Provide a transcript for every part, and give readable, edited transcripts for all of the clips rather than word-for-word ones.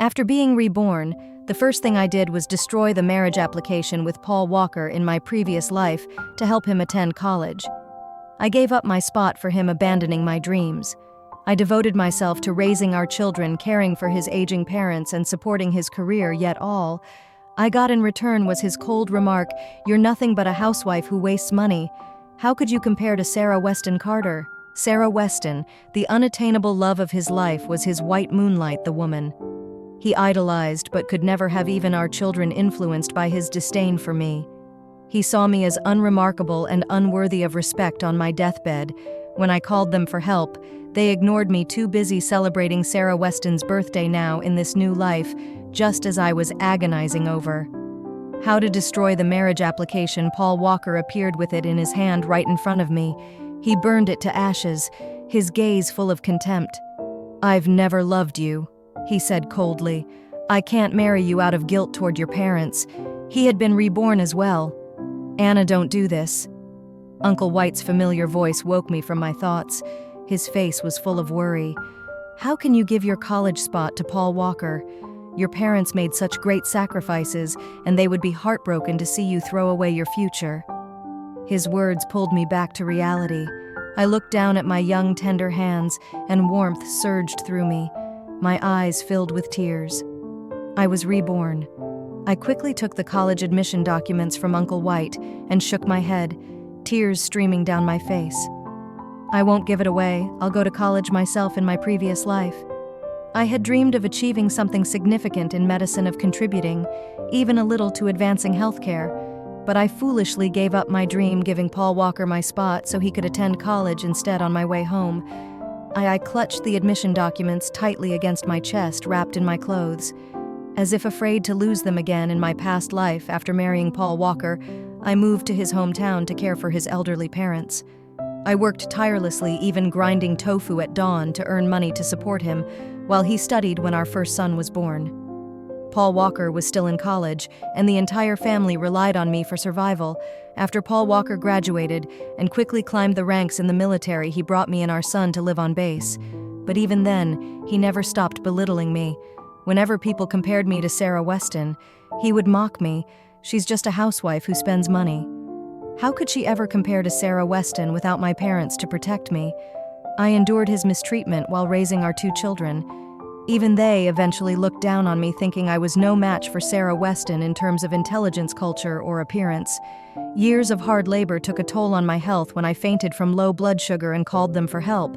After being reborn, the first thing I did was destroy the marriage application with Paul Walker in my previous life to help him attend college. I gave up my spot for him abandoning my dreams. I devoted myself to raising our children, caring for his aging parents, and supporting his career, yet all I got in return was his cold remark, "You're nothing but a housewife who wastes money. How could you compare to Sarah Weston Carter?" Sarah Weston, the unattainable love of his life, was his white moonlight, the woman he idolized but could never have even our children influenced by his disdain for me. He saw me as unremarkable and unworthy of respect on my deathbed. When I called them for help, they ignored me, too busy celebrating Sarah Weston's birthday now in this new life, just as I was agonizing over how to destroy the marriage application. Paul Walker appeared with it in his hand right in front of me. He burned it to ashes, his gaze full of contempt. "I've never loved you," he said coldly. "I can't marry you out of guilt toward your parents." He had been reborn as well. "Anna, don't do this." Uncle White's familiar voice woke me from my thoughts. His face was full of worry. "How can you give your college spot to Paul Walker? Your parents made such great sacrifices, and they would be heartbroken to see you throw away your future." His words pulled me back to reality. I looked down at my young, tender hands, and warmth surged through me. My eyes filled with tears. I was reborn. I quickly took the college admission documents from Uncle White and shook my head, tears streaming down my face. "I won't give it away. I'll go to college myself in my previous life." I had dreamed of achieving something significant in medicine, of contributing, even a little, to advancing healthcare, but I foolishly gave up my dream, giving Paul Walker my spot so he could attend college instead. On my way home, I clutched the admission documents tightly against my chest, wrapped in my clothes. As if afraid to lose them again in my past life, after marrying Paul Walker, I moved to his hometown to care for his elderly parents. I worked tirelessly, even grinding tofu at dawn to earn money to support him, while he studied when our first son was born. Paul Walker was still in college, and the entire family relied on me for survival. After Paul Walker graduated and quickly climbed the ranks in the military, he brought me and our son to live on base. But even then, he never stopped belittling me. Whenever people compared me to Sarah Weston, he would mock me. "She's just a housewife who spends money." How could she ever compare to Sarah Weston without my parents to protect me? I endured his mistreatment while raising our two children. Even they eventually looked down on me, thinking I was no match for Sarah Weston in terms of intelligence, culture, or appearance. Years of hard labor took a toll on my health when I fainted from low blood sugar and called them for help.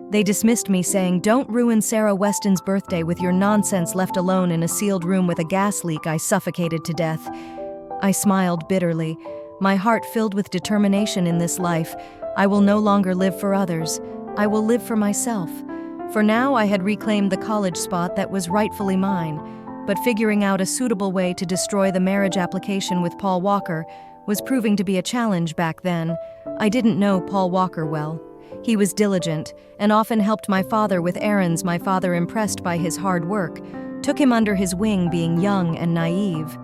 They dismissed me, saying, "Don't ruin Sarah Weston's birthday with your nonsense." Left alone in a sealed room with a gas leak, I suffocated to death. I smiled bitterly, my heart filled with determination. In this life, I will no longer live for others. I will live for myself. For now, I had reclaimed the college spot that was rightfully mine, but figuring out a suitable way to destroy the marriage application with Paul Walker was proving to be a challenge back then. I didn't know Paul Walker well. He was diligent and often helped my father with errands. My father, impressed by his hard work, took him under his wing, being young and naive.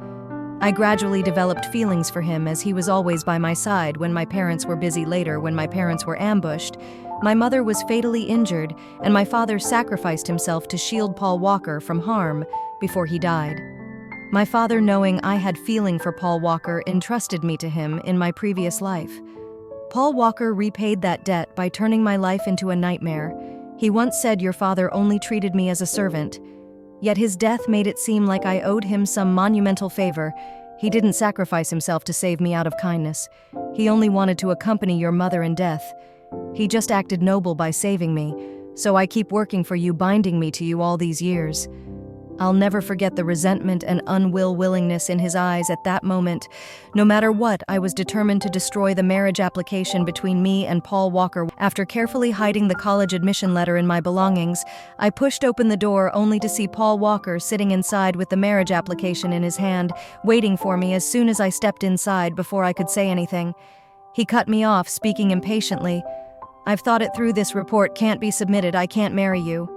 I gradually developed feelings for him, as he was always by my side when my parents were busy. Later, when my parents were ambushed, my mother was fatally injured, and my father sacrificed himself to shield Paul Walker from harm before he died. My father, knowing I had feeling for Paul Walker, entrusted me to him in my previous life. Paul Walker repaid that debt by turning my life into a nightmare. He once said, "Your father only treated me as a servant." Yet his death made it seem like I owed him some monumental favor. He didn't sacrifice himself to save me out of kindness. He only wanted to accompany your mother in death. He just acted noble by saving me, so I keep working for you, binding me to you all these years. I'll never forget the resentment and willingness in his eyes at that moment. No matter what, I was determined to destroy the marriage application between me and Paul Walker. After carefully hiding the college admission letter in my belongings, I pushed open the door only to see Paul Walker sitting inside with the marriage application in his hand, waiting for me. As soon as I stepped inside, before I could say anything, he cut me off, speaking impatiently. "I've thought it through. This report can't be submitted. I can't marry you."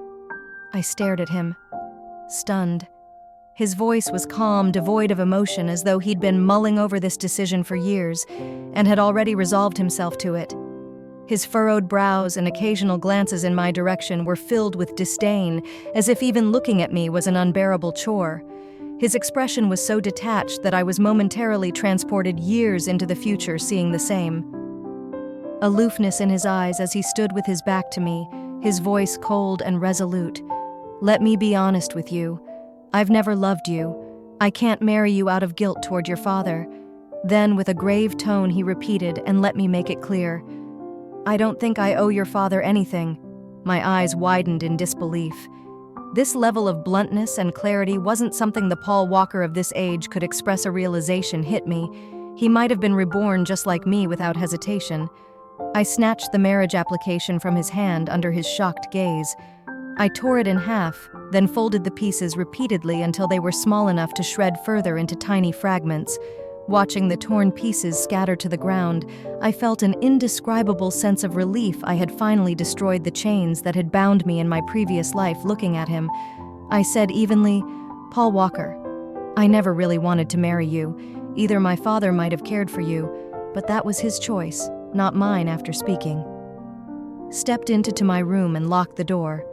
I stared at him, stunned. His voice was calm, devoid of emotion, as though he'd been mulling over this decision for years and had already resolved himself to it. His furrowed brows and occasional glances in my direction were filled with disdain, as if even looking at me was an unbearable chore. His expression was so detached that I was momentarily transported years into the future seeing the same. Aloofness in his eyes as he stood with his back to me, his voice cold and resolute. "Let me be honest with you. I've never loved you. I can't marry you out of guilt toward your father." Then, with a grave tone, he repeated, "And let me make it clear. I don't think I owe your father anything." My eyes widened in disbelief. This level of bluntness and clarity wasn't something the Paul Walker of this age could express. A realization hit me. He might have been reborn just like me without hesitation. I snatched the marriage application from his hand under his shocked gaze. I tore it in half, then folded the pieces repeatedly until they were small enough to shred further into tiny fragments. Watching the torn pieces scatter to the ground, I felt an indescribable sense of relief. I had finally destroyed the chains that had bound me in my previous life. Looking at him, I said evenly, "Paul Walker, I never really wanted to marry you. Either my father might have cared for you, but that was his choice, not mine." After speaking, stepped into my room and locked the door.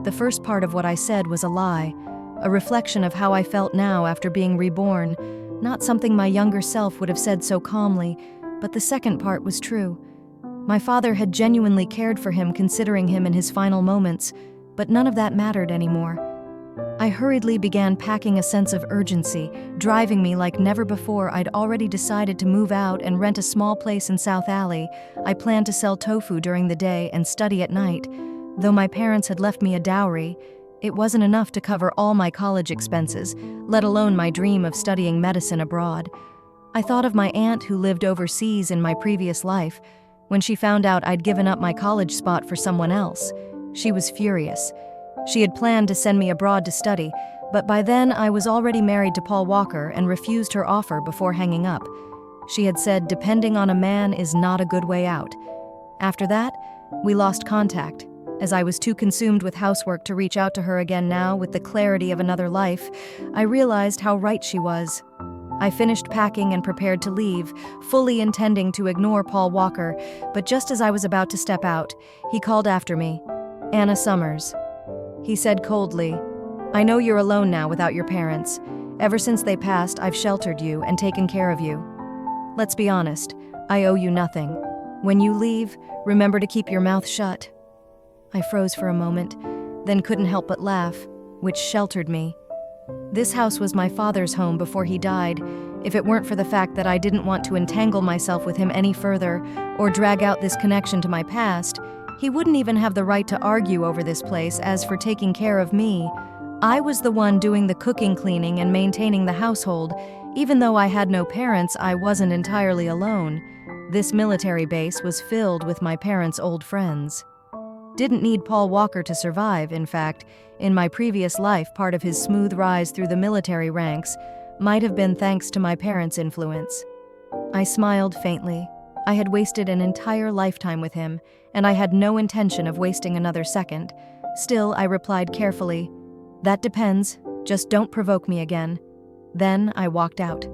The first part of what I said was a lie, a reflection of how I felt now after being reborn. Not something my younger self would have said so calmly, but the second part was true. My father had genuinely cared for him, considering him in his final moments, but none of that mattered anymore. I hurriedly began packing, a sense of urgency driving me like never before. I'd already decided to move out and rent a small place in South Alley. I planned to sell tofu during the day and study at night. Though my parents had left me a dowry, it wasn't enough to cover all my college expenses, let alone my dream of studying medicine abroad. I thought of my aunt who lived overseas in my previous life. When she found out I'd given up my college spot for someone else, she was furious. She had planned to send me abroad to study, but by then I was already married to Paul Walker and refused her offer before hanging up. She had said depending on a man is not a good way out. After that, we lost contact, as I was too consumed with housework to reach out to her again. Now, with the clarity of another life, I realized how right she was. I finished packing and prepared to leave, fully intending to ignore Paul Walker, but just as I was about to step out, he called after me. "Anna Summers," he said coldly. "I know you're alone now without your parents. Ever since they passed, I've sheltered you and taken care of you. Let's be honest, I owe you nothing. When you leave, remember to keep your mouth shut." I froze for a moment, then couldn't help but laugh, which sheltered me. This house was my father's home before he died. If it weren't for the fact that I didn't want to entangle myself with him any further or drag out this connection to my past, he wouldn't even have the right to argue over this place. As for taking care of me, I was the one doing the cooking, cleaning, and maintaining the household. Even though I had no parents, I wasn't entirely alone. This military base was filled with my parents' old friends. Didn't need Paul Walker to survive. In fact, in my previous life, part of his smooth rise through the military ranks might have been thanks to my parents' influence. I smiled faintly. I had wasted an entire lifetime with him, and I had no intention of wasting another second. Still, I replied carefully, "That depends. Just don't provoke me again." Then I walked out.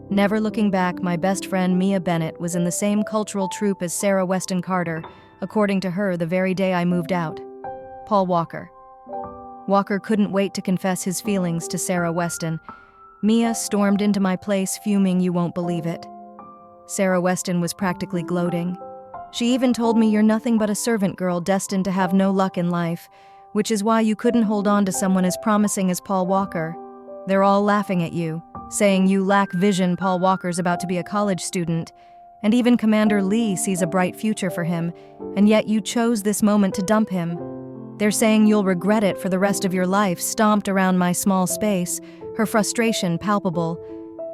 Never looking back, my best friend Mia Bennett was in the same cultural troupe as Sarah Weston Carter, according to her, the very day I moved out. Paul Walker. Walker couldn't wait to confess his feelings to Sarah Weston. Mia stormed into my place, fuming. "You won't believe it." Sarah Weston was practically gloating. "She even told me you're nothing but a servant girl destined to have no luck in life, which is why you couldn't hold on to someone as promising as Paul Walker. They're all laughing at you, saying you lack vision. Paul Walker's about to be a college student, and even Commander Lee sees a bright future for him, and yet you chose this moment to dump him. They're saying you'll regret it for the rest of your life." Stomped around my small space, her frustration palpable.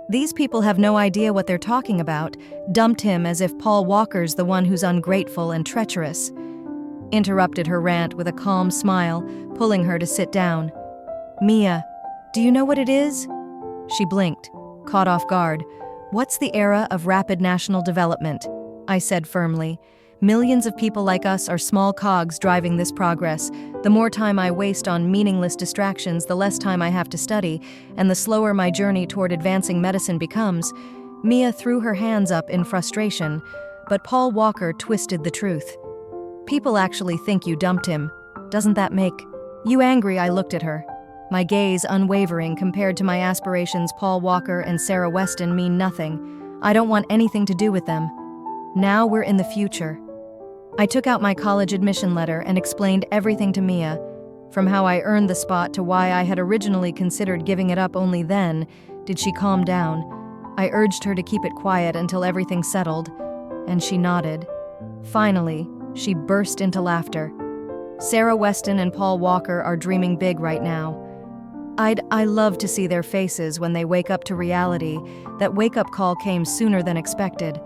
These people have no idea what they're talking about. Dumped him as if Paul Walker's the one who's ungrateful and treacherous. Interrupted her rant with a calm smile, pulling her to sit down. "Mia, do you know what it is?" She blinked, caught off guard. "What's the era of rapid national development?" I said firmly. "Millions of people like us are small cogs driving this progress. The more time I waste on meaningless distractions, the less time I have to study, and the slower my journey toward advancing medicine becomes." Mia threw her hands up in frustration. But Paul Walker twisted the truth. "People actually think you dumped him. Doesn't that make you angry?" I looked at her, my gaze unwavering compared to my aspirations. "Paul Walker and Sarah Weston mean nothing. I don't want anything to do with them. Now we're in the future." I took out my college admission letter and explained everything to Mia, from how I earned the spot to why I had originally considered giving it up. Only then did she calm down. I urged her to keep it quiet until everything settled, and she nodded. Finally, she burst into laughter. "Sarah Weston and Paul Walker are dreaming big right now. I love to see their faces when they wake up to reality. That wake-up call came sooner than expected.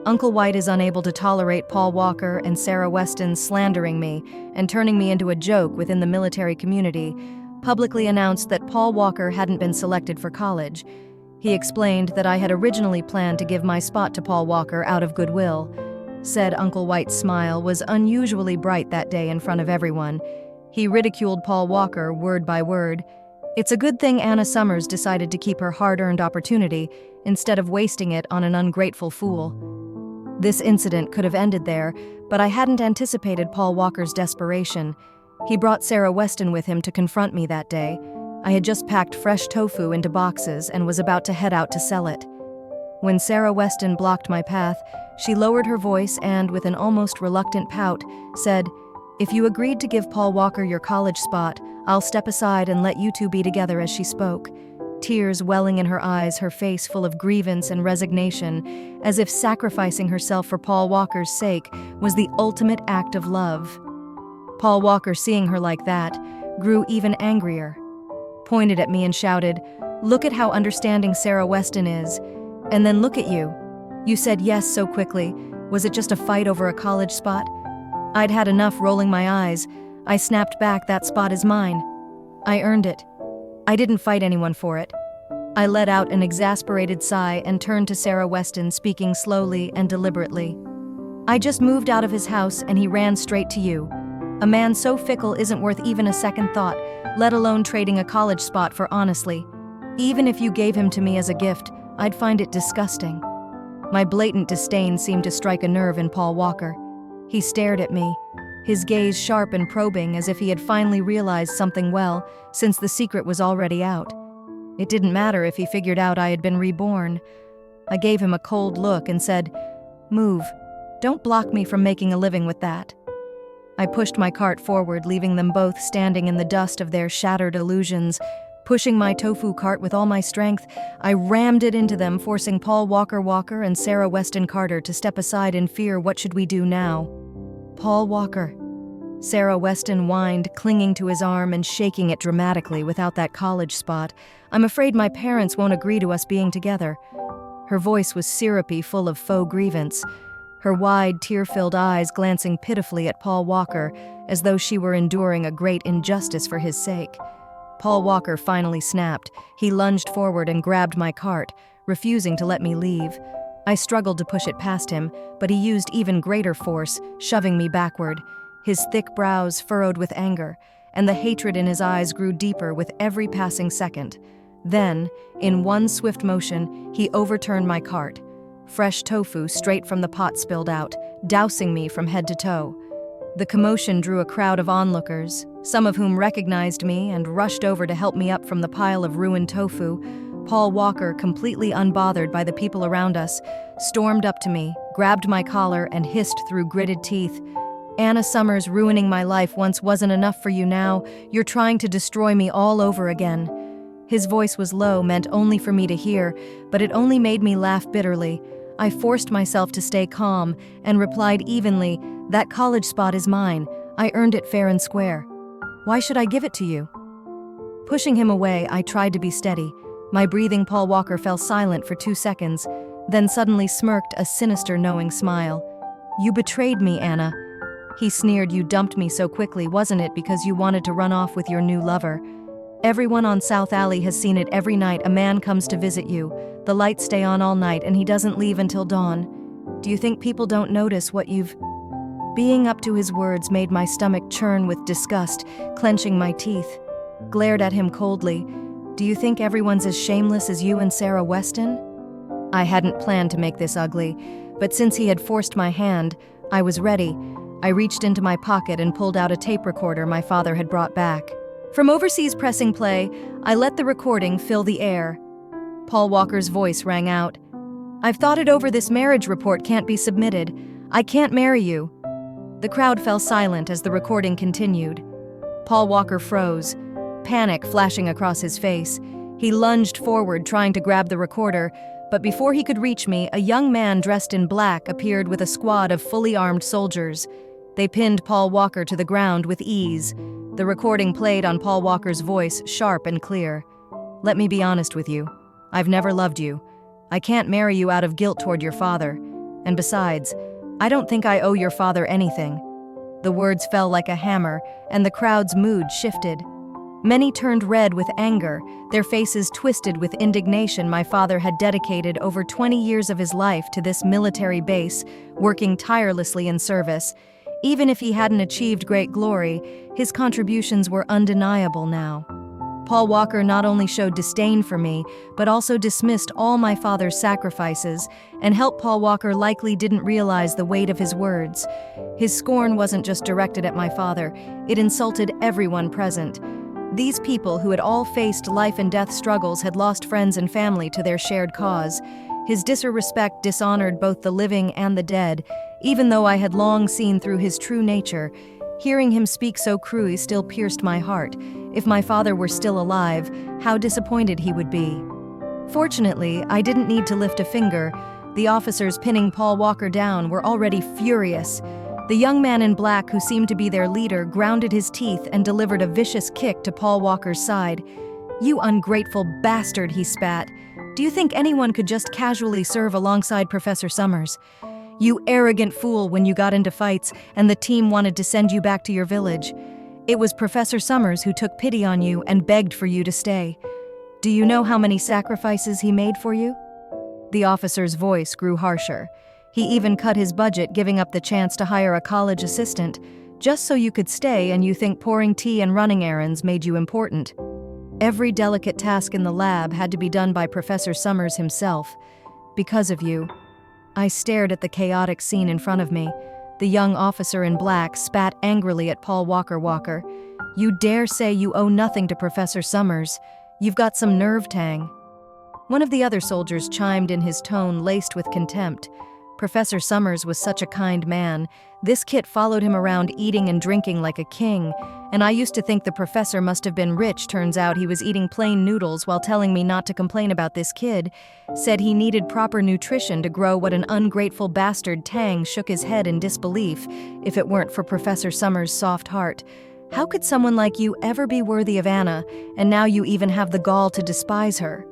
Uncle White is unable to tolerate Paul Walker and Sarah Weston slandering me and turning me into a joke within the military community. Publicly announced that Paul Walker hadn't been selected for college. He explained that I had originally planned to give my spot to Paul Walker out of goodwill. Said Uncle White's smile was unusually bright that day in front of everyone. He ridiculed Paul Walker word by word. It's a good thing Anna Summers decided to keep her hard-earned opportunity instead of wasting it on an ungrateful fool. This incident could have ended there, but I hadn't anticipated Paul Walker's desperation. He brought Sarah Weston with him to confront me that day. I had just packed fresh tofu into boxes and was about to head out to sell it. When Sarah Weston blocked my path, she lowered her voice and, with an almost reluctant pout, said, "If you agreed to give Paul Walker your college spot, I'll step aside and let you two be together." As she spoke, tears welling in her eyes, her face full of grievance and resignation, as if sacrificing herself for Paul Walker's sake was the ultimate act of love. Paul Walker, seeing her like that, grew even angrier, pointed at me and shouted, "Look at how understanding Sarah Weston is. And then look at you. You said yes so quickly. Was it just a fight over a college spot?" I'd had enough rolling my eyes. I snapped back, "That spot is mine. I earned it. I didn't fight anyone for it." I let out an exasperated sigh and turned to Sarah Weston, speaking slowly and deliberately. "I just moved out of his house and he ran straight to you. A man so fickle isn't worth even a second thought, let alone trading a college spot for honestly. Even if you gave him to me as a gift, I'd find it disgusting." My blatant disdain seemed to strike a nerve in Paul Walker. He stared at me, his gaze sharp and probing, as if he had finally realized something well, since the secret was already out. It didn't matter if he figured out I had been reborn. I gave him a cold look and said, "Move. Don't block me from making a living with that." I pushed my cart forward, leaving them both standing in the dust of their shattered illusions. Pushing my tofu cart with all my strength, I rammed it into them, forcing Paul Walker and Sarah Weston Carter to step aside in fear. "What should we do now?" "Paul Walker," Sarah Weston whined, clinging to his arm and shaking it dramatically. "Without that college spot, I'm afraid my parents won't agree to us being together." Her voice was syrupy, full of faux grievance, her wide, tear-filled eyes glancing pitifully at Paul Walker, as though she were enduring a great injustice for his sake. Paul Walker finally snapped. He lunged forward and grabbed my cart, refusing to let me leave. I struggled to push it past him, but he used even greater force, shoving me backward. His thick brows furrowed with anger, and the hatred in his eyes grew deeper with every passing second. Then, in one swift motion, he overturned my cart. Fresh tofu straight from the pot spilled out, dousing me from head to toe. The commotion drew a crowd of onlookers, some of whom recognized me and rushed over to help me up from the pile of ruined tofu. Paul Walker, completely unbothered by the people around us, stormed up to me, grabbed my collar, and hissed through gritted teeth, "Anna Summers, ruining my life once wasn't enough for you now. You're trying to destroy me all over again." His voice was low, meant only for me to hear, but it only made me laugh bitterly. I forced myself to stay calm and replied evenly, "That college spot is mine. I earned it fair and square. Why should I give it to you?" Pushing him away, I tried to be steady. My breathing. Paul Walker fell silent for 2 seconds, then suddenly smirked a sinister, knowing smile. "You betrayed me, Anna." He sneered. "You dumped me so quickly, wasn't it because you wanted to run off with your new lover? Everyone on South Alley has seen it every night. A man comes to visit you. The lights stay on all night and he doesn't leave until dawn. Do you think people don't notice what you've..." Being up to his words made my stomach churn with disgust, clenching my teeth. Glared at him coldly. "Do you think everyone's as shameless as you and Sarah Weston?" I hadn't planned to make this ugly, But since he had forced my hand, I was ready. I reached into my pocket and pulled out a tape recorder my father had brought back. From overseas pressing play, I let the recording fill the air. Paul Walker's voice rang out. "I've thought it over. This marriage report can't be submitted. I can't marry you." The crowd fell silent as the recording continued. Paul Walker froze, panic flashing across his face. He lunged forward, trying to grab the recorder, but before he could reach me, a young man dressed in black appeared with a squad of fully armed soldiers. They pinned Paul Walker to the ground with ease. The recording played on Paul Walker's voice, sharp and clear. "Let me be honest with you. I've never loved you. I can't marry you out of guilt toward your father. And besides, I don't think I owe your father anything." The words fell like a hammer, and the crowd's mood shifted. Many turned red with anger, their faces twisted with indignation. My father had dedicated over 20 years of his life to this military base, working tirelessly in service. Even if he hadn't achieved great glory, his contributions were undeniable now. Paul Walker not only showed disdain for me, but also dismissed all my father's sacrifices, and helped Paul Walker likely didn't realize the weight of his words. His scorn wasn't just directed at my father, it insulted everyone present. These people who had all faced life and death struggles had lost friends and family to their shared cause. His disrespect dishonored both the living and the dead, even though I had long seen through his true nature. Hearing him speak so cruelly still pierced my heart. If my father were still alive, how disappointed he would be. Fortunately, I didn't need to lift a finger. The officers pinning Paul Walker down were already furious. The young man in black, who seemed to be their leader, grounded his teeth and delivered a vicious kick to Paul Walker's side. "You ungrateful bastard," he spat. "Do you think anyone could just casually serve alongside Professor Summers? You arrogant fool, when you got into fights and the team wanted to send you back to your village. It was Professor Summers who took pity on you and begged for you to stay. Do you know how many sacrifices he made for you?" The officer's voice grew harsher. He even cut his budget, giving up the chance to hire a college assistant, just so you could stay, and you think pouring tea and running errands made you important. Every delicate task in the lab had to be done by Professor Summers himself. Because of you. I stared at the chaotic scene in front of me. The young officer in black spat angrily at Paul Walker. "You dare say you owe nothing to Professor Summers? You've got some nerve, Tang." One of the other soldiers chimed in, his tone laced with contempt. Professor Summers was such a kind man. This kid followed him around eating and drinking like a king, and I used to think the professor must have been rich. Turns out he was eating plain noodles while telling me not to complain about this kid. Said he needed proper nutrition to grow. What an ungrateful bastard. Tang shook his head in disbelief. If it weren't for Professor Summers' soft heart. How could someone like you ever be worthy of Anna, and now you even have the gall to despise her?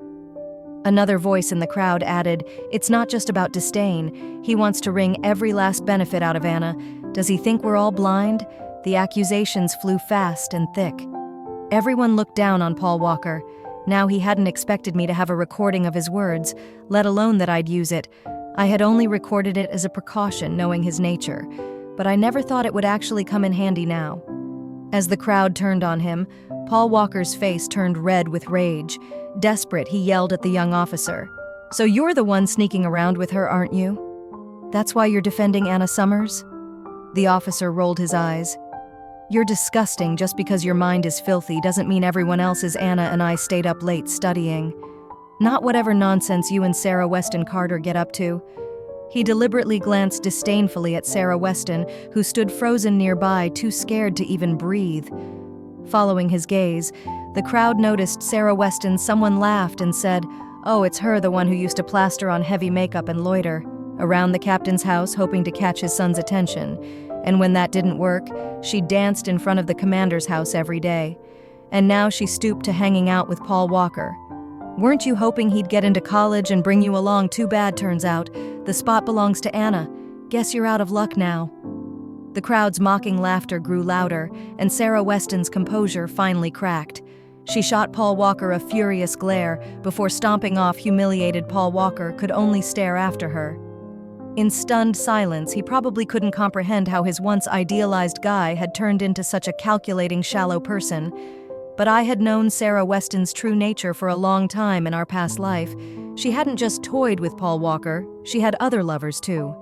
Another voice in the crowd added, "It's not just about disdain. He wants to wring every last benefit out of Anna. Does he think we're all blind?" The accusations flew fast and thick. Everyone looked down on Paul Walker. Now he hadn't expected me to have a recording of his words, let alone that I'd use it. I had only recorded it as a precaution, knowing his nature, but I never thought it would actually come in handy now. As the crowd turned on him, Paul Walker's face turned red with rage. Desperate, he yelled at the young officer. "So you're the one sneaking around with her, aren't you? That's why you're defending Anna Summers?" The officer rolled his eyes. "You're disgusting. Just because your mind is filthy doesn't mean everyone else is. Anna and I stayed up late studying. Not whatever nonsense you and Sarah Weston Carter get up to." He deliberately glanced disdainfully at Sarah Weston, who stood frozen nearby, too scared to even breathe. Following his gaze, the crowd noticed Sarah Weston. Someone laughed and said, "Oh, it's her, the one who used to plaster on heavy makeup and loiter around the captain's house, hoping to catch his son's attention. And when that didn't work, she danced in front of the commander's house every day. And now she stooped to hanging out with Paul Walker. Weren't you hoping he'd get into college and bring you along? Too bad, turns out. The spot belongs to Anna. Guess you're out of luck now." The crowd's mocking laughter grew louder, and Sarah Weston's composure finally cracked. She shot Paul Walker a furious glare before stomping off. Humiliated Paul Walker could only stare after her. In stunned silence, he probably couldn't comprehend how his once idealized guy had turned into such a calculating, shallow person. But I had known Sarah Weston's true nature for a long time in our past life. She hadn't just toyed with Paul Walker, she had other lovers too.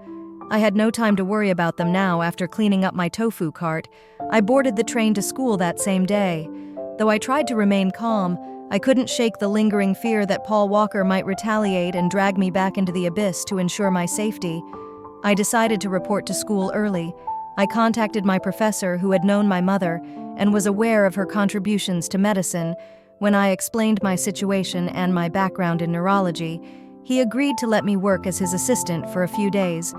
I had no time to worry about them now. After cleaning up my tofu cart, I boarded the train to school that same day. Though I tried to remain calm, I couldn't shake the lingering fear that Paul Walker might retaliate and drag me back into the abyss to ensure my safety. I decided to report to school early. I contacted my professor, who had known my mother and was aware of her contributions to medicine. When I explained my situation and my background in neurology, he agreed to let me work as his assistant for a few days.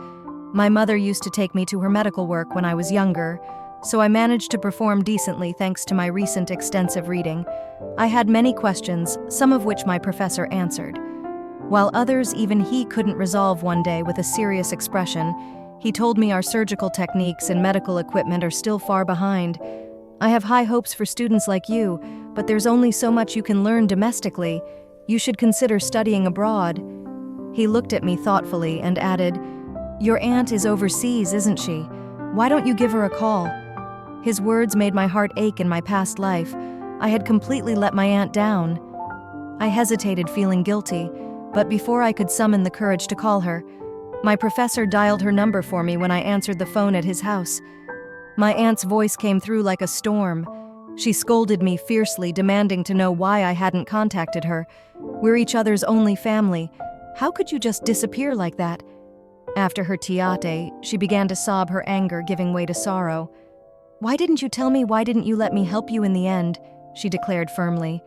My mother used to take me to her medical work when I was younger, so I managed to perform decently thanks to my recent extensive reading. I had many questions, some of which my professor answered. While others even he couldn't resolve one day with a serious expression, he told me our surgical techniques and medical equipment are still far behind. I have high hopes for students like you, but there's only so much you can learn domestically. You should consider studying abroad. He looked at me thoughtfully and added, "Your aunt is overseas, isn't she? Why don't you give her a call?" His words made my heart ache. In my past life, I had completely let my aunt down. I hesitated, feeling guilty, but before I could summon the courage to call her, my professor dialed her number for me when I answered the phone at his house. My aunt's voice came through like a storm. She scolded me fiercely, demanding to know why I hadn't contacted her. "We're each other's only family. How could you just disappear like that?" After her tiate, she began to sob, her anger giving way to sorrow. "Why didn't you tell me? Why didn't you let me help you in the end?" she declared firmly.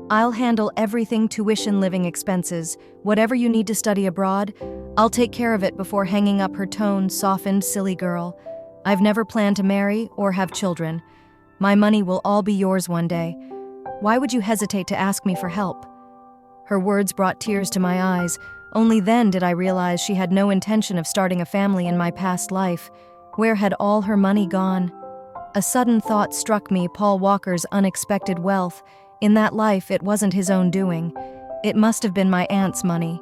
"I'll handle everything, tuition, living expenses, whatever you need to study abroad. I'll take care of it." Before hanging up her tone softened, "Silly girl. I've never planned to marry or have children. My money will all be yours one day. Why would you hesitate to ask me for help?" Her words brought tears to my eyes. Only then did I realize she had no intention of starting a family in my past life. Where had all her money gone? A sudden thought struck me: Paul Walker's unexpected wealth. In that life, it wasn't his own doing. It must have been my aunt's money.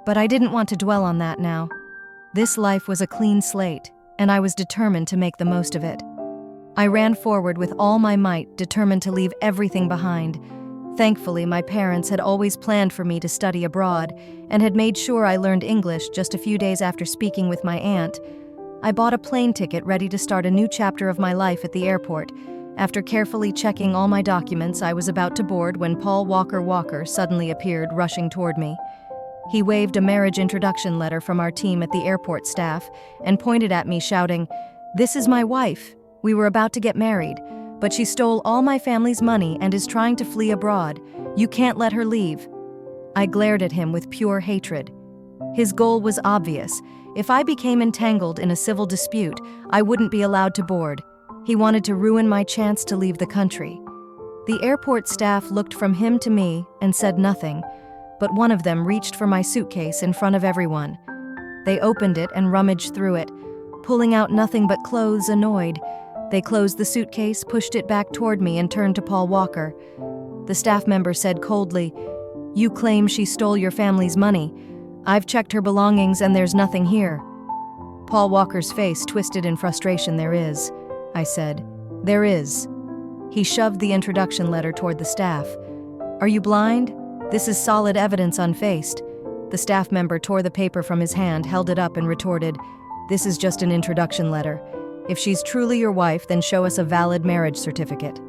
But I didn't want to dwell on that now. This life was a clean slate, and I was determined to make the most of it. I ran forward with all my might, determined to leave everything behind. Thankfully, my parents had always planned for me to study abroad and had made sure I learned English. Just a few days after speaking with my aunt, I bought a plane ticket, ready to start a new chapter of my life at the airport. After carefully checking all my documents, I was about to board when Paul Walker suddenly appeared, rushing toward me. He waved a marriage introduction letter from our team at the airport staff and pointed at me, shouting, "This is my wife. We were about to get married, but she stole all my family's money and is trying to flee abroad. You can't let her leave." I glared at him with pure hatred. His goal was obvious. If I became entangled in a civil dispute, I wouldn't be allowed to board. He wanted to ruin my chance to leave the country. The airport staff looked from him to me and said nothing, but one of them reached for my suitcase in front of everyone. They opened it and rummaged through it, pulling out nothing but clothes. Annoyed, they closed the suitcase, pushed it back toward me, and turned to Paul Walker. The staff member said coldly, "You claim she stole your family's money. I've checked her belongings and there's nothing here." Paul Walker's face twisted in frustration. "There is," I said. "There is." He shoved the introduction letter toward the staff. "Are you blind? This is solid evidence unfaced." The staff member tore the paper from his hand, held it up, and retorted, "This is just an introduction letter. If she's truly your wife, then show us a valid marriage certificate."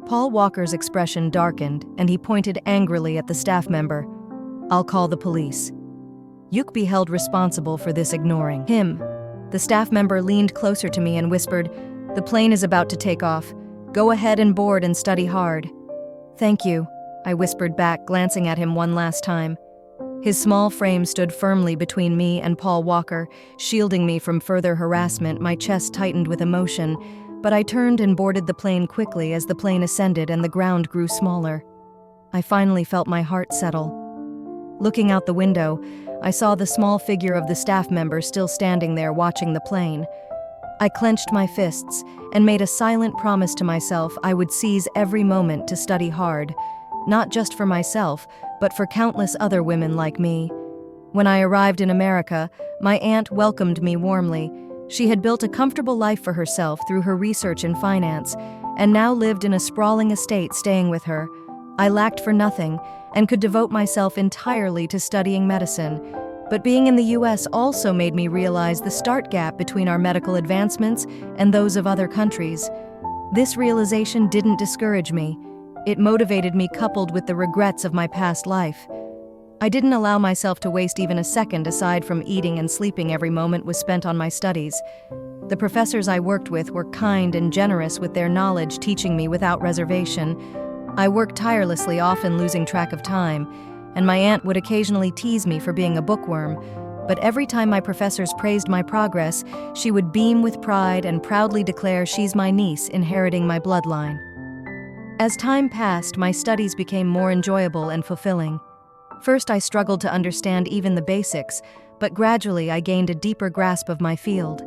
Paul Walker's expression darkened, and he pointed angrily at the staff member. "I'll call the police. You'll be held responsible for this." Ignoring him, the staff member leaned closer to me and whispered, "The plane is about to take off. Go ahead and board and study hard." "Thank you," I whispered back, glancing at him one last time. His small frame stood firmly between me and Paul Walker, shielding me from further harassment. My chest tightened with emotion, but I turned and boarded the plane quickly as the plane ascended and the ground grew smaller. I finally felt my heart settle. Looking out the window, I saw the small figure of the staff member still standing there watching the plane. I clenched my fists and made a silent promise to myself I would seize every moment to study hard, not just for myself, but for countless other women like me. When I arrived in America, my aunt welcomed me warmly. She had built a comfortable life for herself through her research in finance, and now lived in a sprawling estate. Staying with her, I lacked for nothing, and could devote myself entirely to studying medicine. But being in the US also made me realize the start gap between our medical advancements and those of other countries. This realization didn't discourage me. It motivated me, coupled with the regrets of my past life. I didn't allow myself to waste even a second aside from eating and sleeping. Every moment was spent on my studies. The professors I worked with were kind and generous with their knowledge, teaching me without reservation. I worked tirelessly, often losing track of time, and my aunt would occasionally tease me for being a bookworm. But every time my professors praised my progress, she would beam with pride and proudly declare she's my niece, inheriting my bloodline. As time passed, my studies became more enjoyable and fulfilling. First, I struggled to understand even the basics, but gradually I gained a deeper grasp of my field.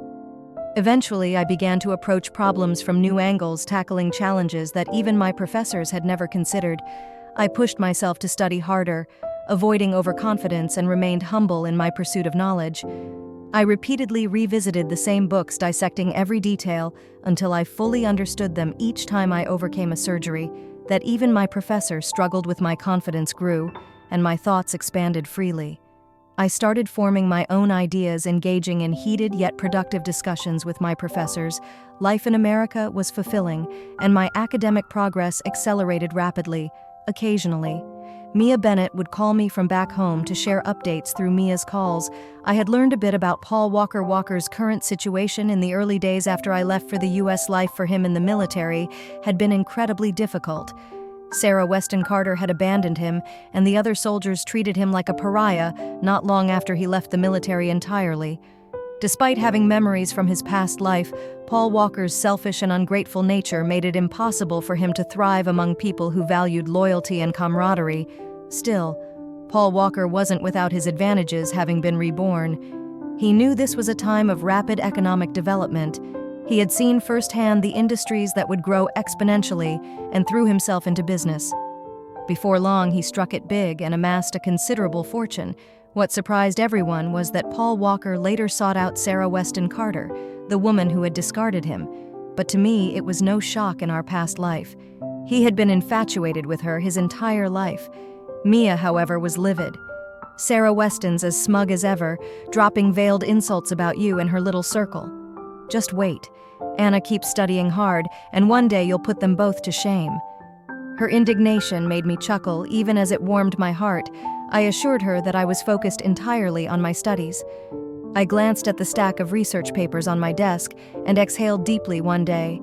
Eventually, I began to approach problems from new angles, tackling challenges that even my professors had never considered. I pushed myself to study harder, avoiding overconfidence, and remained humble in my pursuit of knowledge. I repeatedly revisited the same books, dissecting every detail until I fully understood them. Each time I overcame a surgery that even my professor struggled with, my confidence grew, and my thoughts expanded freely. I started forming my own ideas, engaging in heated yet productive discussions with my professors. Life in America was fulfilling, and my academic progress accelerated rapidly. Occasionally, Mia Bennett would call me from back home to share updates. Through Mia's calls, I had learned a bit about Paul Walker. Walker's current situation in the early days after I left for the U.S. Life for him in the military had been incredibly difficult. Sarah Weston Carter had abandoned him, and the other soldiers treated him like a pariah not long after he left the military entirely. Despite having memories from his past life, Paul Walker's selfish and ungrateful nature made it impossible for him to thrive among people who valued loyalty and camaraderie. Still, Paul Walker wasn't without his advantages, having been reborn. He knew this was a time of rapid economic development. He had seen firsthand the industries that would grow exponentially and threw himself into business. Before long, he struck it big and amassed a considerable fortune. What surprised everyone was that Paul Walker later sought out Sarah Weston Carter, the woman who had discarded him. But to me, it was no shock in our past life. He had been infatuated with her his entire life. Mia, however, was livid. Sarah Weston's as smug as ever, dropping veiled insults about you in her little circle. Just wait. Anna keeps studying hard, and one day you'll put them both to shame. Her indignation made me chuckle, even as it warmed my heart. I assured her that I was focused entirely on my studies. I glanced at the stack of research papers on my desk and exhaled deeply. One day,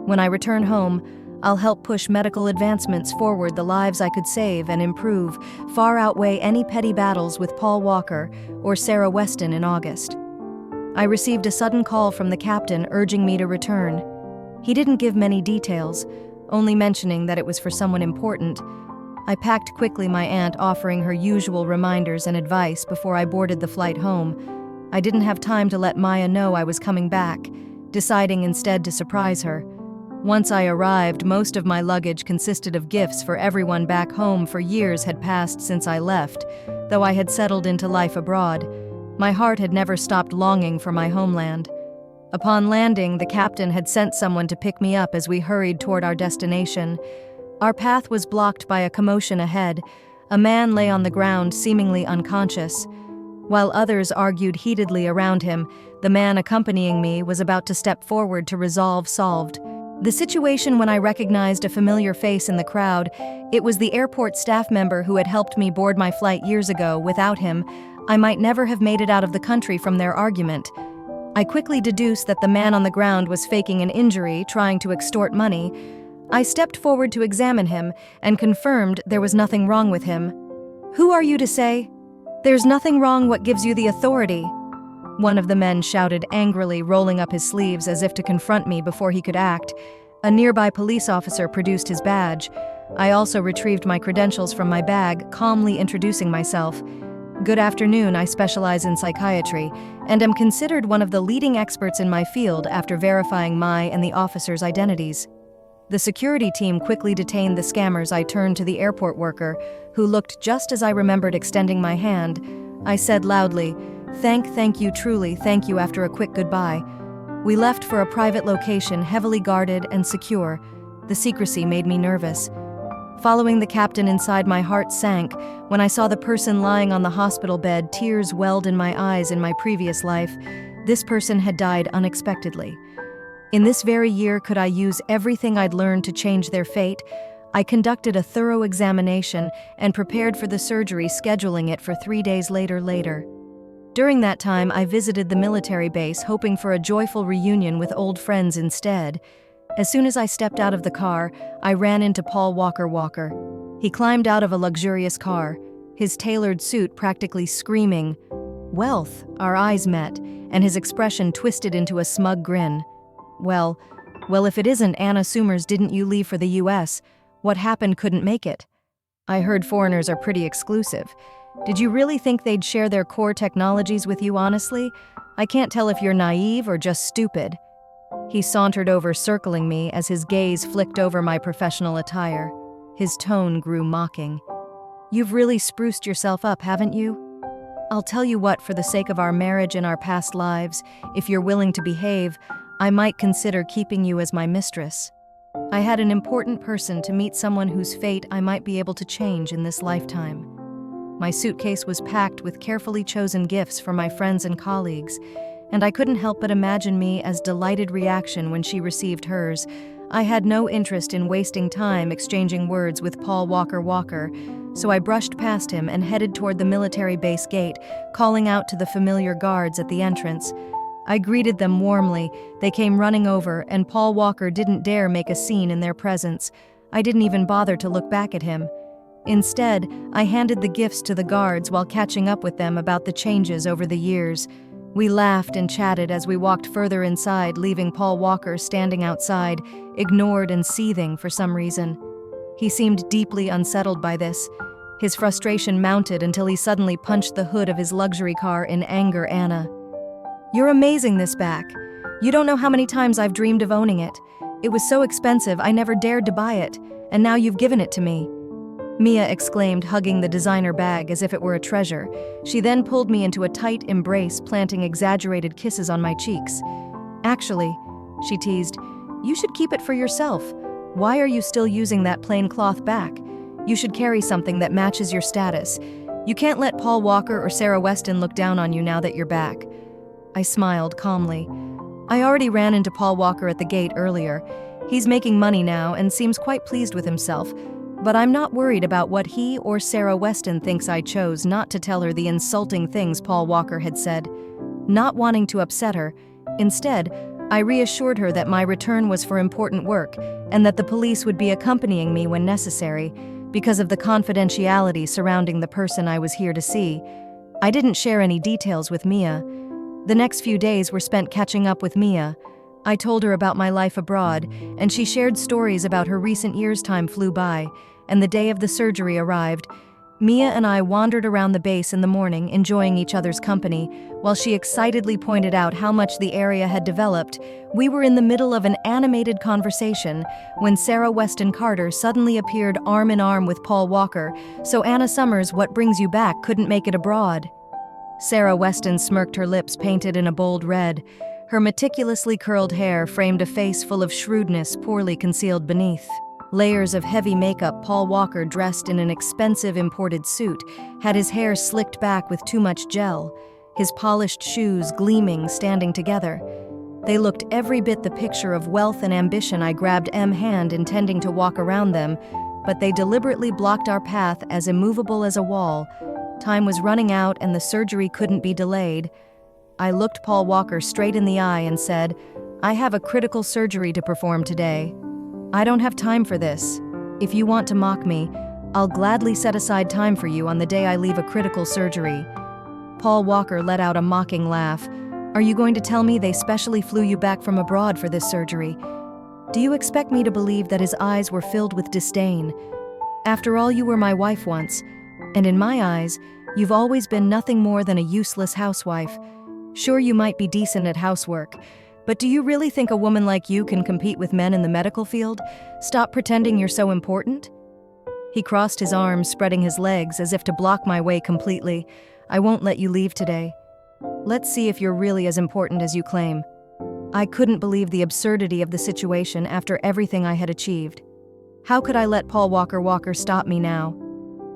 when I return home, I'll help push medical advancements forward. The lives I could save and improve far outweigh any petty battles with Paul Walker or Sarah Weston. In August, I received a sudden call from the captain urging me to return. He didn't give many details, only mentioning that it was for someone important. I packed quickly, my aunt offering her usual reminders and advice before I boarded the flight home. I didn't have time to let Maya know I was coming back, deciding instead to surprise her. Once I arrived, most of my luggage consisted of gifts for everyone back home. For years had passed since I left, though I had settled into life abroad. My heart had never stopped longing for my homeland. Upon landing, the captain had sent someone to pick me up as we hurried toward our destination. Our path was blocked by a commotion ahead. A man lay on the ground, seemingly unconscious. While others argued heatedly around him, the man accompanying me was about to step forward to resolve solved the situation when I recognized a familiar face in the crowd. It was the airport staff member who had helped me board my flight years ago. Without him, I might never have made it out of the country. From their argument, I quickly deduced that the man on the ground was faking an injury, trying to extort money. I stepped forward to examine him and confirmed there was nothing wrong with him. "Who are you to say? There's nothing wrong. What gives you the authority?" One of the men shouted angrily, rolling up his sleeves as if to confront me before he could act. A nearby police officer produced his badge. I also retrieved my credentials from my bag, calmly introducing myself. "Good afternoon, I specialize in psychiatry and am considered one of the leading experts in my field." After verifying my and the officers' identities, the security team quickly detained the scammers. I turned to the airport worker, who looked just as I remembered, extending my hand. I said loudly, Thank you, truly, thank you." After a quick goodbye, we left for a private location, heavily guarded and secure. The secrecy made me nervous. Following the captain inside, my heart sank. When I saw the person lying on the hospital bed, tears welled in my eyes. In my previous life, this person had died unexpectedly. In this very year, could I use everything I'd learned to change their fate? I conducted a thorough examination and prepared for the surgery, scheduling it for 3 days later. During that time, I visited the military base, hoping for a joyful reunion with old friends instead. As soon as I stepped out of the car, I ran into Paul Walker. He climbed out of a luxurious car, his tailored suit practically screaming wealth. Our eyes met, and his expression twisted into a smug grin. Well, if it isn't Anna Summers, didn't you leave for the US? What happened? Couldn't make it. I heard foreigners are pretty exclusive. Did you really think they'd share their core technologies with you, honestly? I can't tell if you're naive or just stupid. He sauntered over, circling me as his gaze flicked over my professional attire. His tone grew mocking. You've really spruced yourself up, haven't you? I'll tell you what, for the sake of our marriage and our past lives, if you're willing to behave, I might consider keeping you as my mistress. I had an important person to meet, someone whose fate I might be able to change in this lifetime. My suitcase was packed with carefully chosen gifts for my friends and colleagues, and I couldn't help but imagine Mia's delighted reaction when she received hers. I had no interest in wasting time exchanging words with Paul Walker, so I brushed past him and headed toward the military base gate, calling out to the familiar guards at the entrance. I greeted them warmly. They came running over, and Paul Walker didn't dare make a scene in their presence. I didn't even bother to look back at him. Instead, I handed the gifts to the guards while catching up with them about the changes over the years. We laughed and chatted as we walked further inside, leaving Paul Walker standing outside, ignored and seething for some reason. He seemed deeply unsettled by this. His frustration mounted until he suddenly punched the hood of his luxury car in anger. Anna, you're amazing this back. You don't know how many times I've dreamed of owning it. It was so expensive I never dared to buy it, and now you've given it to me. Mia exclaimed, hugging the designer bag as if it were a treasure. She then pulled me into a tight embrace, planting exaggerated kisses on my cheeks. Actually, she teased, you should keep it for yourself. Why are you still using that plain cloth back? You should carry something that matches your status. You can't let Paul Walker or Sarah Weston look down on you now that you're back. I smiled calmly. I already ran into Paul Walker at the gate earlier. He's making money now and seems quite pleased with himself. But I'm not worried about what he or Sarah Weston thinks. I chose not to tell her the insulting things Paul Walker had said, not wanting to upset her. Instead, I reassured her that my return was for important work and that the police would be accompanying me when necessary because of the confidentiality surrounding the person I was here to see. I didn't share any details with Mia. The next few days were spent catching up with Mia. I told her about my life abroad, and she shared stories about her recent years. Time flew by, and the day of the surgery arrived. Mia and I wandered around the base in the morning, enjoying each other's company, while she excitedly pointed out how much the area had developed. We were in the middle of an animated conversation when Sarah Weston Carter suddenly appeared arm in arm with Paul Walker. So Anna Summers, what brings you back? Couldn't make it abroad? Sarah Weston smirked, her lips painted in a bold red. Her meticulously curled hair framed a face full of shrewdness poorly concealed beneath layers of heavy makeup. Paul Walker, dressed in an expensive imported suit, had his hair slicked back with too much gel, his polished shoes gleaming, standing together. They looked every bit the picture of wealth and ambition. I grabbed M's hand, intending to walk around them, but they deliberately blocked our path, as immovable as a wall. Time was running out and the surgery couldn't be delayed. I looked Paul Walker straight in the eye and said, I have a critical surgery to perform today. I don't have time for this. If you want to mock me, I'll gladly set aside time for you on the day I leave a critical surgery. Paul Walker let out a mocking laugh. Are you going to tell me they specially flew you back from abroad for this surgery? Do you expect me to believe that his eyes were filled with disdain? After all, you were my wife once, and in my eyes, you've always been nothing more than a useless housewife. Sure, you might be decent at housework, but do you really think a woman like you can compete with men in the medical field? Stop pretending you're so important. He crossed his arms, spreading his legs as if to block my way completely. I won't let you leave today. Let's see if you're really as important as you claim. I couldn't believe the absurdity of the situation after everything I had achieved. How could I let Paul Walker stop me now?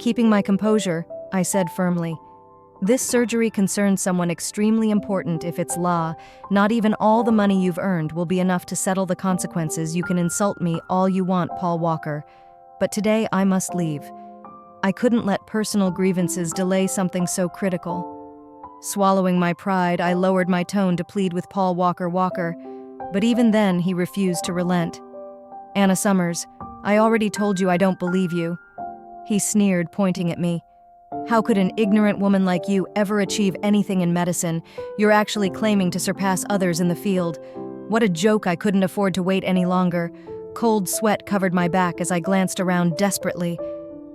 Keeping my composure, I said firmly. This surgery concerns someone extremely important. If it's law, not even all the money you've earned will be enough to settle the consequences. You can insult me all you want, Paul Walker, but today I must leave. I couldn't let personal grievances delay something so critical. Swallowing my pride, I lowered my tone to plead with Paul Walker, but even then he refused to relent. Anna Summers, I already told you I don't believe you. He sneered, pointing at me. How could an ignorant woman like you ever achieve anything in medicine? You're actually claiming to surpass others in the field. What a joke. I couldn't afford to wait any longer. Cold sweat covered my back as I glanced around desperately.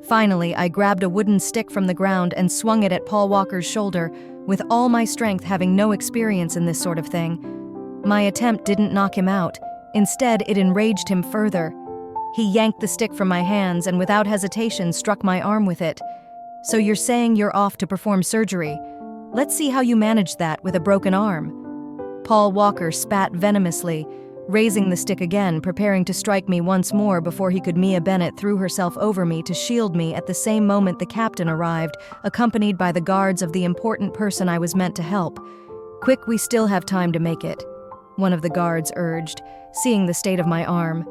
Finally, I grabbed a wooden stick from the ground and swung it at Paul Walker's shoulder, with all my strength, having no experience in this sort of thing. My attempt didn't knock him out. Instead, it enraged him further. He yanked the stick from my hands and without hesitation struck my arm with it. So you're saying you're off to perform surgery? Let's see how you managed that with a broken arm. Paul Walker spat venomously, raising the stick again, preparing to strike me once more before he could. Mia Bennett threw herself over me to shield me. At the same moment, the captain arrived, accompanied by the guards of the important person I was meant to help. Quick, we still have time to make it, one of the guards urged, seeing the state of my arm.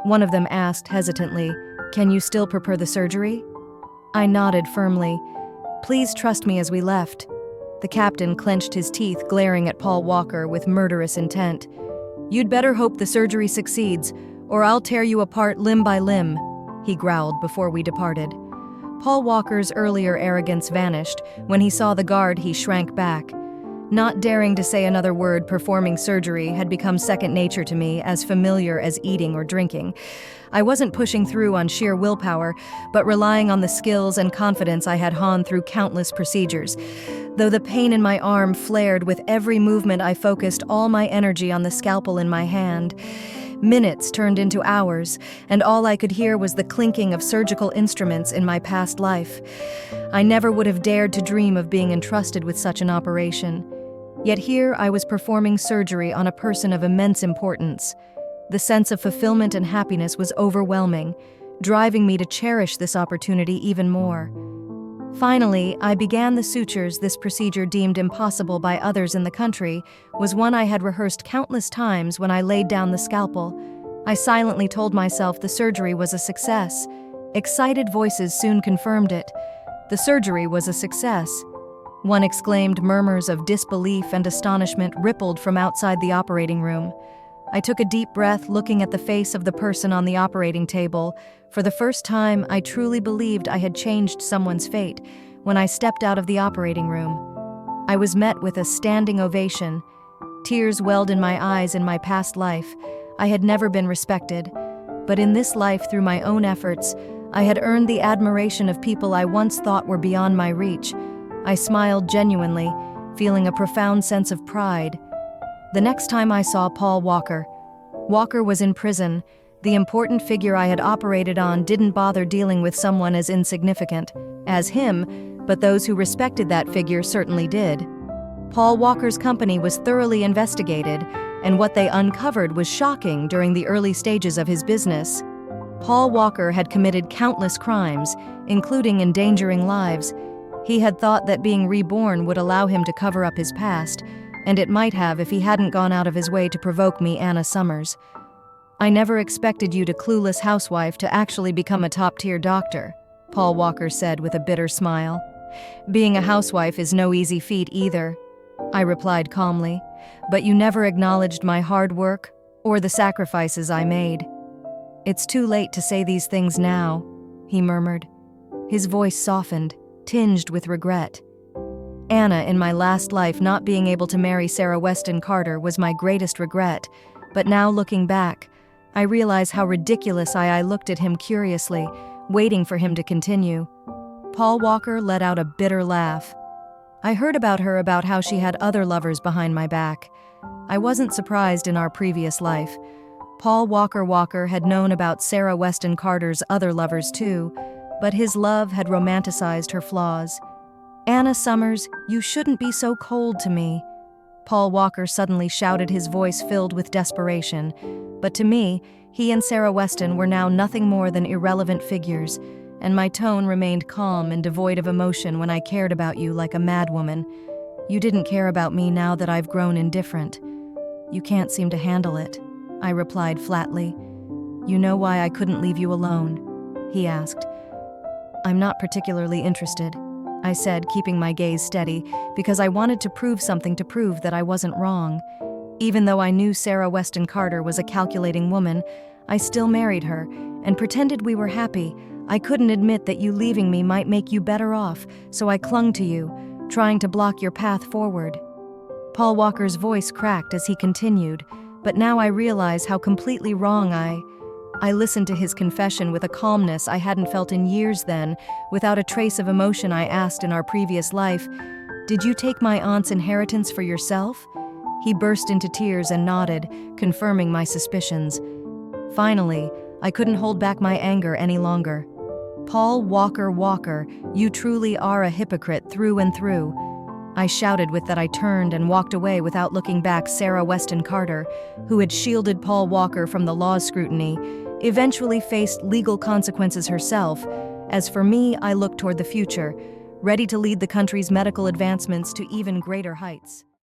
One of them asked hesitantly, "Can you still prepare the surgery?" I nodded firmly. "Please trust me." As we left, the captain clenched his teeth, glaring at Paul Walker with murderous intent. "You'd better hope the surgery succeeds, or I'll tear you apart limb by limb," he growled before we departed. Paul Walker's earlier arrogance vanished. When he saw the guard, he shrank back. Not daring to say another word, performing surgery had become second nature to me, as familiar as eating or drinking. I wasn't pushing through on sheer willpower, but relying on the skills and confidence I had honed through countless procedures. Though the pain in my arm flared with every movement, I focused all my energy on the scalpel in my hand. Minutes turned into hours, and all I could hear was the clinking of surgical instruments in my past life. I never would have dared to dream of being entrusted with such an operation. Yet here I was performing surgery on a person of immense importance. The sense of fulfillment and happiness was overwhelming, driving me to cherish this opportunity even more. Finally, I began the sutures. This procedure, deemed impossible by others in the country, was one I had rehearsed countless times. When I laid down the scalpel, I silently told myself the surgery was a success. Excited voices soon confirmed it. The surgery was a success. One exclaimed. Murmurs of disbelief and astonishment rippled from outside the operating room. I took a deep breath, looking at the face of the person on the operating table. For the first time, I truly believed I had changed someone's fate. When I stepped out of the operating room, I was met with a standing ovation. Tears welled in my eyes. In my past life, I had never been respected. But in this life, through my own efforts, I had earned the admiration of people I once thought were beyond my reach. I smiled genuinely, feeling a profound sense of pride. The next time I saw Paul Walker was in prison. The important figure I had operated on didn't bother dealing with someone as insignificant as him, but those who respected that figure certainly did. Paul Walker's company was thoroughly investigated, and what they uncovered was shocking. During the early stages of his business, Paul Walker had committed countless crimes, including endangering lives. He had thought that being reborn would allow him to cover up his past, and it might have if he hadn't gone out of his way to provoke me. Anna Summers, I never expected you, to clueless housewife, to actually become a top-tier doctor, Paul Walker said with a bitter smile. Being a housewife is no easy feat either, I replied calmly, but you never acknowledged my hard work or the sacrifices I made. It's too late to say these things now, he murmured. His voice softened, tinged with regret. Anna, in my last life, not being able to marry Sarah Weston Carter was my greatest regret, but now looking back, I realize how ridiculous I looked at him curiously, waiting for him to continue. Paul Walker let out a bitter laugh. I heard about her, about how she had other lovers behind my back. I wasn't surprised. In our previous life, Paul Walker had known about Sarah Weston Carter's other lovers too, but his love had romanticized her flaws. Anna Summers, you shouldn't be so cold to me, Paul Walker suddenly shouted, his voice filled with desperation. But to me, He and Sarah Weston were now nothing more than irrelevant figures, and my tone remained calm and devoid of emotion when I cared about you like a madwoman. You didn't care about me now that I've grown indifferent. You can't seem to handle it, I replied flatly. You know why I couldn't leave you alone? He asked. I'm not particularly interested, I said, keeping my gaze steady, because I wanted to prove that I wasn't wrong. Even though I knew Sarah Weston Carter was a calculating woman, I still married her and pretended we were happy. I couldn't admit that you leaving me might make you better off, so I clung to you, trying to block your path forward. Paul Walker's voice cracked as he continued, but now I realize how completely wrong I listened to his confession with a calmness I hadn't felt in years then. Without a trace of emotion, I asked in our previous life, "Did you take my aunt's inheritance for yourself?" He burst into tears and nodded, confirming my suspicions. Finally, I couldn't hold back my anger any longer. Paul Walker, you truly are a hypocrite through and through. I shouted with that. I turned and walked away without looking back. Sarah Weston Carter, who had shielded Paul Walker from the law's scrutiny, eventually faced legal consequences herself. As for me, I looked toward the future, ready to lead the country's medical advancements to even greater heights.